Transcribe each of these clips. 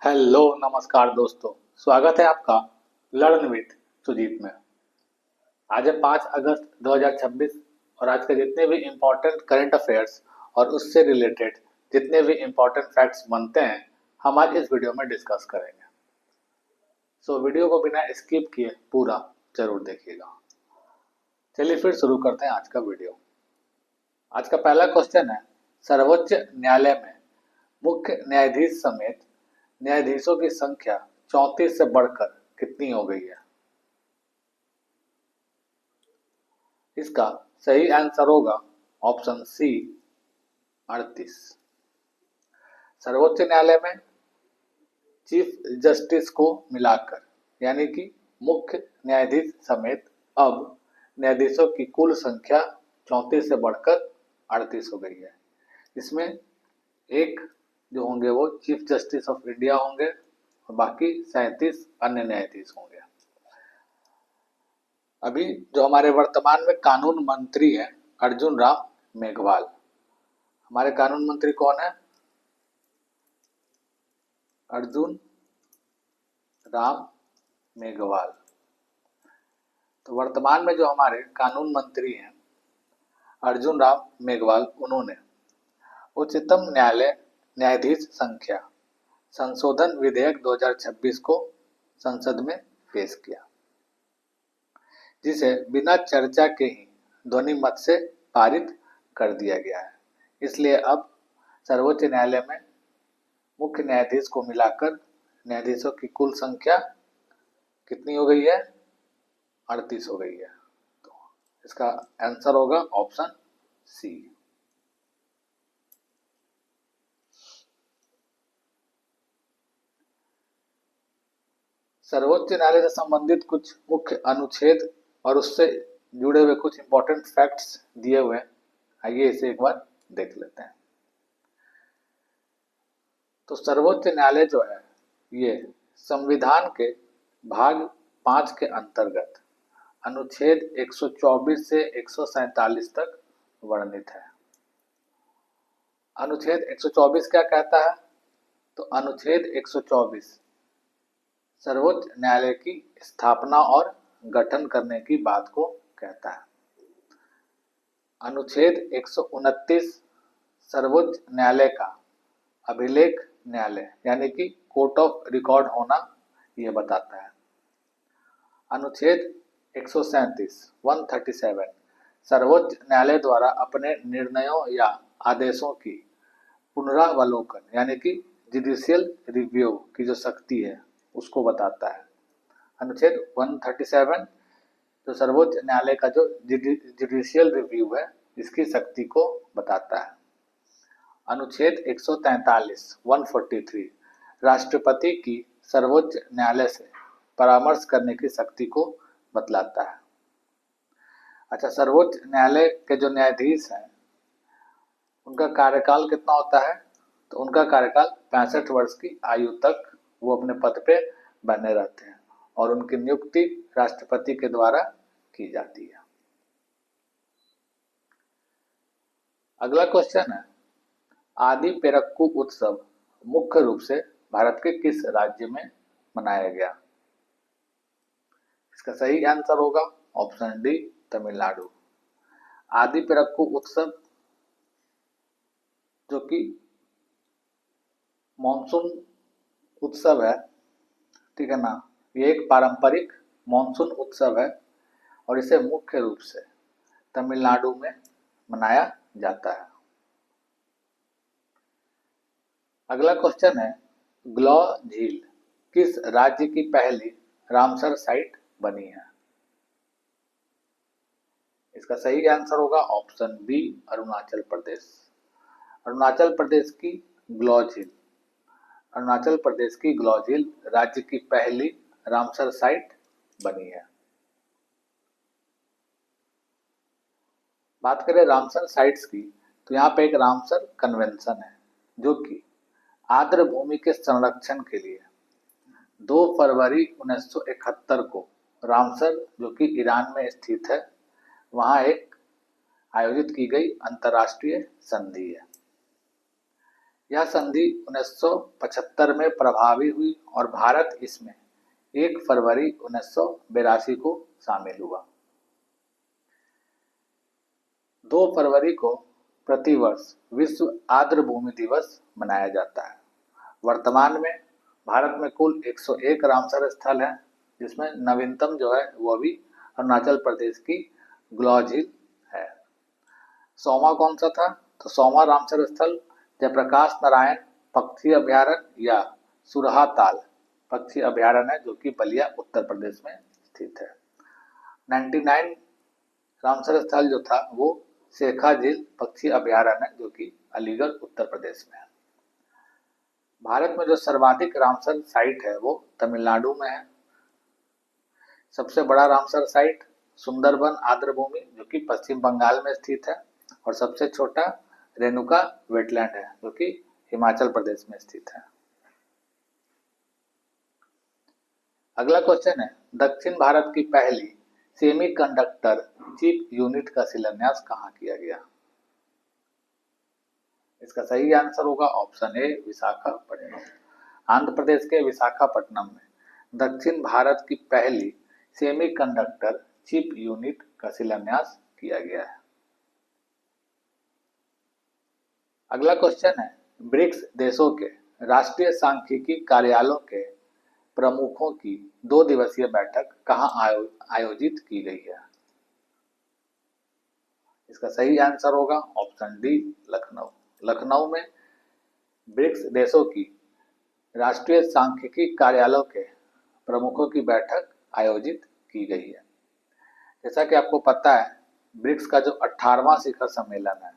Hello नमस्कार दोस्तों। स्वागत है आपका लर्न विथ सुजीत में। आज है 5 अगस्त 2026 और आज के जितने भी इम्पोर्टेंट करंट अफेयर्स और उससे रिलेटेड जितने भी इम्पोर्टेंट फैक्ट्स बनते हैं हम आज इस वीडियो में डिस्कस करेंगे। सो वीडियो को बिना स्किप किए पूरा जरूर देखिएगा। चलिए फिर शुरू करते हैं आज का वीडियो। आज का पहला क्वेश्चन है, सर्वोच्च न्यायालय में मुख्य न्यायाधीश समेत न्यायाधीशों की संख्या 34 से बढ़कर कितनी हो गई है? इसका सही आंसर होगा ऑप्शन सी 38। सर्वोच्च न्यायालय में चीफ जस्टिस को मिलाकर यानी कि मुख्य न्यायाधीश समेत अब न्यायाधीशों की कुल संख्या 34 से बढ़कर 38 हो गई है। इसमें एक जो होंगे वो चीफ जस्टिस ऑफ इंडिया होंगे और बाकी 37 अन्य न्यायाधीश होंगे। अभी जो हमारे वर्तमान में कानून मंत्री हैं अर्जुन राम मेघवाल। हमारे कानून मंत्री कौन है? अर्जुन राम मेघवाल। तो वर्तमान में जो हमारे कानून मंत्री हैं अर्जुन राम मेघवाल, उन्होंने उच्चतम न्यायालय न्यायाधीश संख्या संशोधन विधेयक 2026 को संसद में पेश किया, जिसे बिना चर्चा के ही ध्वनि मत से पारित कर दिया गया है। इसलिए अब सर्वोच्च न्यायालय में मुख्य न्यायाधीश को मिलाकर न्यायाधीशों की कुल संख्या कितनी हो गई है? 38 हो गई है। तो इसका आंसर होगा ऑप्शन सी। सर्वोच्च न्यायालय से संबंधित कुछ मुख्य अनुच्छेद और उससे जुड़े हुए कुछ इंपॉर्टेंट फैक्ट्स दिए हुए हैं, आइए इसे एक बार देख लेते हैं। तो सर्वोच्च न्यायालय जो है ये संविधान के भाग 5 के अंतर्गत अनुच्छेद 124 से 147 तक वर्णित है। अनुच्छेद 124 क्या कहता है? तो अनुच्छेद 124 सर्वोच्च न्यायालय की स्थापना और गठन करने की बात को कहता है। अनुच्छेद 129 सर्वोच्च न्यायालय का अभिलेख न्यायालय यानी कि कोर्ट ऑफ रिकॉर्ड होना यह बताता है। अनुच्छेद 137 सर्वोच्च न्यायालय द्वारा अपने निर्णयों या आदेशों की पुनरावलोकन यानी कि जुडिशियल रिव्यू की जो शक्ति है उसको बताता है। अनुच्छेद 137 जो सर्वोच्च न्यायालय का जो जुडिशियल रिव्यू है इसकी शक्ति को बताता है। अनुच्छेद 143 राष्ट्रपति की सर्वोच्च न्यायालय से परामर्श करने की शक्ति को बतलाता है। अच्छा, सर्वोच्च न्यायालय के जो न्यायाधीश हैं उनका कार्यकाल कितना होता है? तो उनका कार्यकाल 65 वर्ष की आयु तक वो अपने पद पे बने रहते हैं और उनकी नियुक्ति राष्ट्रपति के द्वारा की जाती है। अगला क्वेश्चन है, आदि पेरक्कू उत्सव मुख्य रूप से भारत के किस राज्य में मनाया गया? इसका सही आंसर होगा ऑप्शन डी तमिलनाडु। आदि पेरक्कू उत्सव जो कि मॉनसून उत्सव है, ठीक है ना, ये एक पारंपरिक मॉनसून उत्सव है और इसे मुख्य रूप से तमिलनाडु में मनाया जाता है। अगला क्वेश्चन है, ग्लॉ झील किस राज्य की पहली रामसर साइट बनी है? इसका सही आंसर होगा ऑप्शन बी अरुणाचल प्रदेश। अरुणाचल प्रदेश की ग्लॉ झील अरुणाचल प्रदेश की ग्लॉ झील राज्य की पहली रामसर साइट बनी है। बात करें रामसर साइट्स की तो यहाँ पे एक रामसर कन्वेंशन है जो कि आर्द्र भूमि के संरक्षण के लिए 2 फरवरी 1971 को रामसर जो कि ईरान में स्थित है वहां एक आयोजित की गई अंतर्राष्ट्रीय संधि है। यह संधि 1975 में प्रभावी हुई और भारत इसमें 1 फरवरी 1982 को शामिल हुआ। 2 फरवरी को प्रतिवर्ष विश्व आर्द्रभूमि दिवस मनाया जाता है। वर्तमान में भारत में कुल 101 रामसर स्थल हैं, जिसमें नवीनतम जो है वो अभी अरुणाचल प्रदेश की ग्लॉ झील है। 100वां कौन सा था? तो 100वां रामसर स्थल जयप्रकाश नारायण पक्षी अभ्यारण्य या सुरहा ताल पक्षी अभ्यारण्य है, जो कि बलिया उत्तर प्रदेश में स्थित है। 99 रामसर स्थल जो था वो शेखा झील पक्षी अभ्यारण्य, जो कि अलीगढ़ उत्तर प्रदेश में है। भारत में जो सर्वाधिक रामसर साइट है वो तमिलनाडु में है। सबसे बड़ा रामसर साइट सुंदरबन आर्द्रभूमि, जो कि पश्चिम बंगाल में स्थित है, और सबसे छोटा रेणुका वेटलैंड है, जो कि हिमाचल प्रदेश में स्थित है। अगला क्वेश्चन है, दक्षिण भारत की पहली सेमीकंडक्टर चिप यूनिट का शिलान्यास कहाँ किया गया? इसका सही आंसर होगा ऑप्शन ए विशाखापट्टनम। आंध्र प्रदेश के विशाखापट्टनम में दक्षिण भारत की पहली सेमीकंडक्टर चिप यूनिट का शिलान्यास किया गया है। अगला क्वेश्चन है, ब्रिक्स देशों के राष्ट्रीय सांख्यिकी कार्यालयों के प्रमुखों की 2 दिवसीय बैठक कहाँ आयोजित की गई है? इसका सही आंसर होगा ऑप्शन डी लखनऊ। लखनऊ में ब्रिक्स देशों की राष्ट्रीय सांख्यिकी कार्यालयों के प्रमुखों की बैठक आयोजित की गई है। जैसा कि आपको पता है, ब्रिक्स का जो 18वां शिखर सम्मेलन है,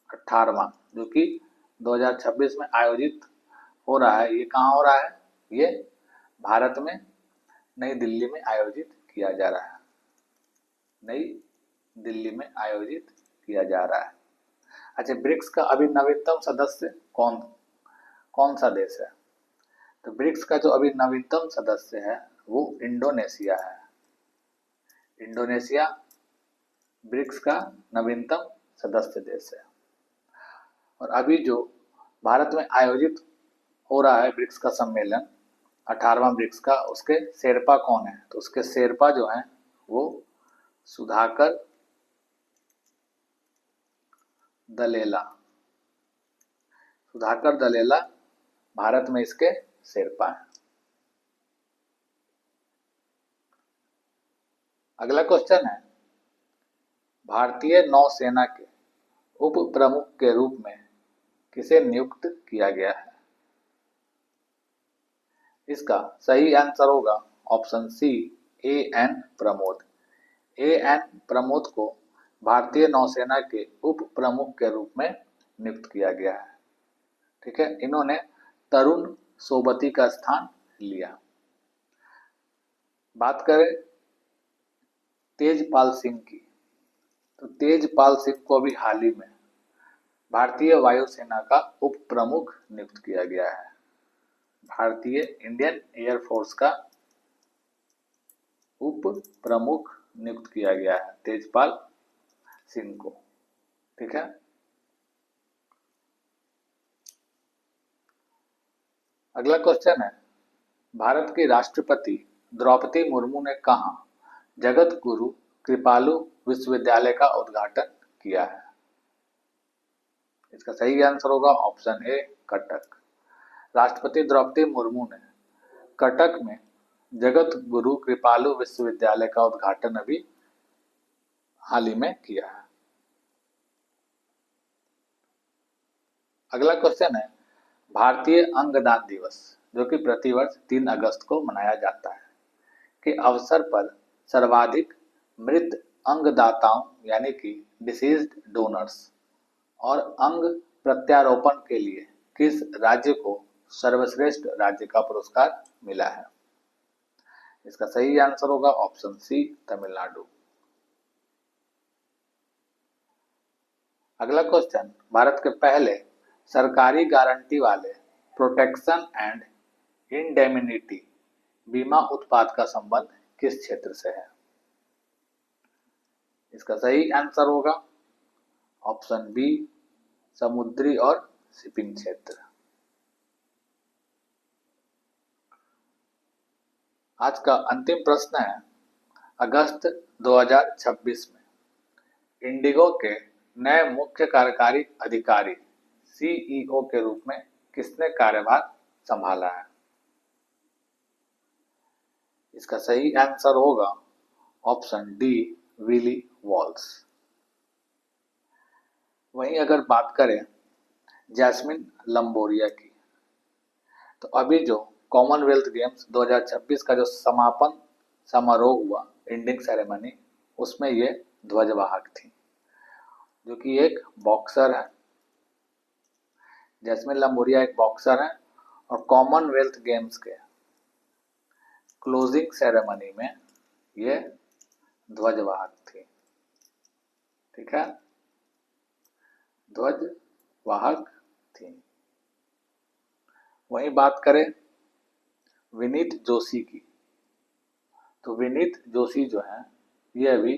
18वां, जो कि 2026 में आयोजित हो रहा है, ये कहाँ हो रहा है? ये भारत में नई दिल्ली में आयोजित किया जा रहा है। नई दिल्ली में आयोजित किया जा रहा है। अच्छा, ब्रिक्स का अभी नवीनतम सदस्य कौन सा देश है? तो ब्रिक्स का जो अभी नवीनतम सदस्य है वो इंडोनेशिया है। इंडोनेशिया ब्रिक्स का नवीनतम सदस्य देश है। और अभी जो भारत में आयोजित हो रहा है ब्रिक्स का सम्मेलन, 18वां ब्रिक्स का, उसके शेरपा कौन है? तो उसके शेरपा जो हैं वो सुधाकर दलेला। सुधाकर दलेला भारत में इसके शेरपा हैं। अगला क्वेश्चन है, भारतीय नौसेना के उप प्रमुख के रूप में किसे नियुक्त किया गया है? इसका सही आंसर होगा option C A N Pramod. A N Pramod को भारतीय नौसेना के उप प्रमुख के रूप में नियुक्त किया गया है। ठीक है, इन्होंने तरुण सोबती का स्थान लिया। बात करें तेजपाल सिंह की, तो तेजपाल सिंह को भी हाल ही में भारतीय वायुसेना का उप प्रमुख नियुक्त किया गया है। भारतीय इंडियन एयरफोर्स का उप प्रमुख नियुक्त किया गया है तेजपाल सिंह को। ठीक है, अगला क्वेश्चन है, भारत की राष्ट्रपति द्रौपदी मुर्मू ने कहाँ जगत गुरु कृपालु विश्वविद्यालय का उद्घाटन किया है? इसका सही आंसर होगा ऑप्शन ए कटक। राष्ट्रपति द्रौपदी मुर्मू ने कटक में जगत गुरु कृपालु विश्वविद्यालय का उद्घाटन अभी हाल ही में किया है। अगला क्वेश्चन है, भारतीय अंगदान दिवस, जो कि प्रतिवर्ष 3 अगस्त को मनाया जाता है, के अवसर पर सर्वाधिक मृत अंगदाताओं यानी कि डिसीज्ड डोनर्स और अंग प्रत्यारोपण के लिए किस राज्य को सर्वश्रेष्ठ राज्य का पुरस्कार मिला है? इसका सही आंसर होगा ऑप्शन सी तमिलनाडु। अगला क्वेश्चन, भारत के पहले सरकारी गारंटी वाले प्रोटेक्शन एंड इंडेमिनिटी बीमा उत्पाद का संबंध किस क्षेत्र से है? इसका सही आंसर होगा ऑप्शन बी समुद्री और शिपिंग क्षेत्र। आज का अंतिम प्रश्न है, अगस्त 2026 में इंडिगो के नए मुख्य कार्यकारी अधिकारी सीईओ के रूप में किसने कार्यभार संभाला है? इसका सही आंसर होगा ऑप्शन डी, विली वॉल्स। वहीं अगर बात करें जैस्मिन लंबोरिया की, तो अभी जो कॉमनवेल्थ गेम्स 2026 का जो समापन समारोह हुआ, एंडिंग सेरेमनी, उसमें ये ध्वजवाहक थी, जो कि एक बॉक्सर है। जैस्मिन लंबोरिया एक बॉक्सर है और कॉमनवेल्थ गेम्स के क्लोजिंग सेरेमनी में ये ध्वजवाहक थी। ठीक है, ध्वजवाहक थी। वहीं बात करें विनीत जोशी की, तो विनीत जोशी जो है ये अभी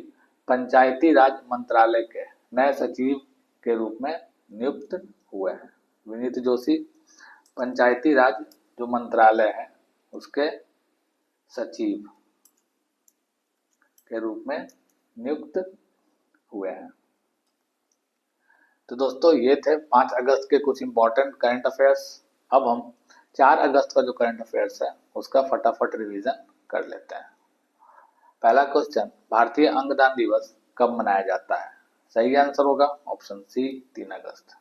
पंचायती राज मंत्रालय के नए सचिव के रूप में नियुक्त हुए हैं। विनीत जोशी पंचायती राज जो मंत्रालय है उसके सचिव के रूप में नियुक्त हुए हैं। तो दोस्तों ये थे 5 अगस्त के कुछ इंपॉर्टेंट करंट अफेयर्स। अब हम 4 अगस्त का जो करंट अफेयर्स है उसका फटाफट रिवीजन कर लेते हैं। पहला क्वेश्चन, भारतीय अंगदान दिवस कब मनाया जाता है? सही आंसर होगा ऑप्शन सी, 3 अगस्त।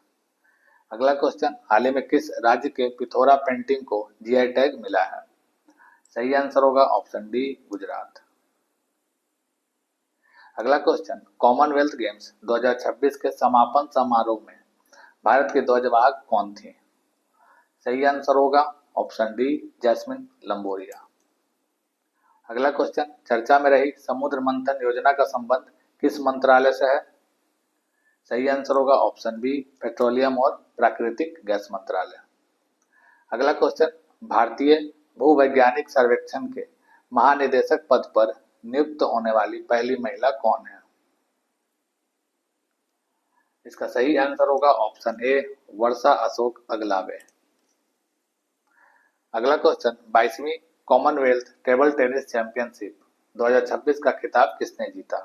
अगला क्वेश्चन, हाल ही में किस राज्य के पिथौरा पेंटिंग को जीआई टैग मिला है? सही आंसर होगा ऑप्शन डी, गुजरात। अगला क्वेश्चन, कॉमनवेल्थ गेम्स 2026 के समापन समारोह में भारत के ध्वजवाहक कौन थी? सही आंसर होगा ऑप्शन डी, जैस्मिन लंबोरिया। अगला क्वेश्चन, चर्चा में रही समुद्र मंथन योजना का संबंध किस मंत्रालय से है? सही आंसर होगा ऑप्शन बी, पेट्रोलियम और प्राकृतिक गैस मंत्रालय। अगला क्वेश्चन, भारतीय भूवैज्ञानिक सर्वेक्षण के महानिदेशक पद पर नियुक्त होने वाली पहली महिला कौन है? इसका सही आंसर होगा ऑप्शन ए, वर्षा अशोक अगलावे। अगला क्वेश्चन, 22वीं कॉमनवेल्थ टेबल टेनिस चैंपियनशिप 2026 का खिताब किसने जीता?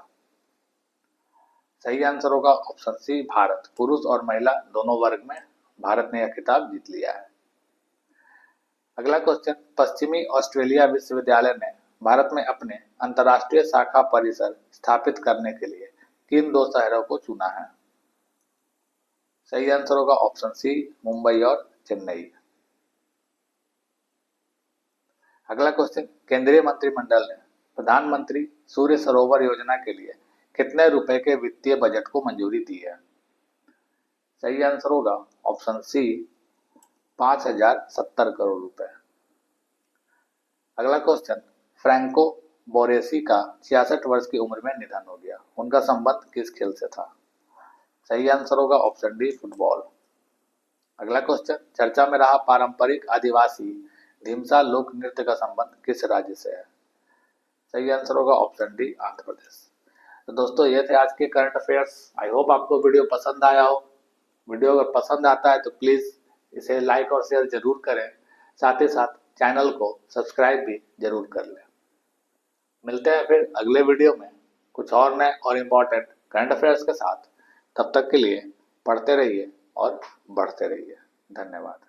सही आंसर होगा ऑप्शन सी, भारत। पुरुष और महिला दोनों वर्ग में भारत ने यह खिताब जीत लिया है। अगला क्वेश्चन, पश्चिमी ऑस्ट्रेलिया विश्वविद्यालय ने भारत में अपने अंतर्राष्ट्रीय शाखा परिसर स्थापित करने के लिए किन 2 शहरों को चुना है? सही आंसर होगा ऑप्शन सी, मुंबई और चेन्नई। अगला क्वेश्चन, केंद्रीय मंत्रिमंडल ने प्रधानमंत्री सूर्य सरोवर योजना के लिए कितने रुपए के वित्तीय बजट को मंजूरी दी है? सही आंसर होगा ऑप्शन सी, 5070 करोड़ रुपए। अगला क्वेश्चन, फ्रैंको बोरेसी का 66 वर्ष की उम्र में निधन हो गया, उनका संबंध किस खेल से था? सही आंसर होगा ऑप्शन डी, फुटबॉल। अगला क्वेश्चन, चर्चा में रहा पारंपरिक आदिवासी ढीमसा लोक नृत्य का संबंध किस राज्य से है? सही आंसर होगा ऑप्शन डी, आंध्र प्रदेश। तो दोस्तों ये थे आज के करंट अफेयर्स। आई होप आपको वीडियो पसंद आया हो। वीडियो अगर पसंद आता है तो प्लीज इसे लाइक और शेयर जरूर करें, साथ ही साथ चैनल को सब्सक्राइब भी जरूर कर लें। मिलते हैं फिर अगले वीडियो में कुछ और नए और इम्पोर्टेंट करंट अफेयर्स के साथ। तब तक के लिए पढ़ते रहिए और बढ़ते रहिए। धन्यवाद।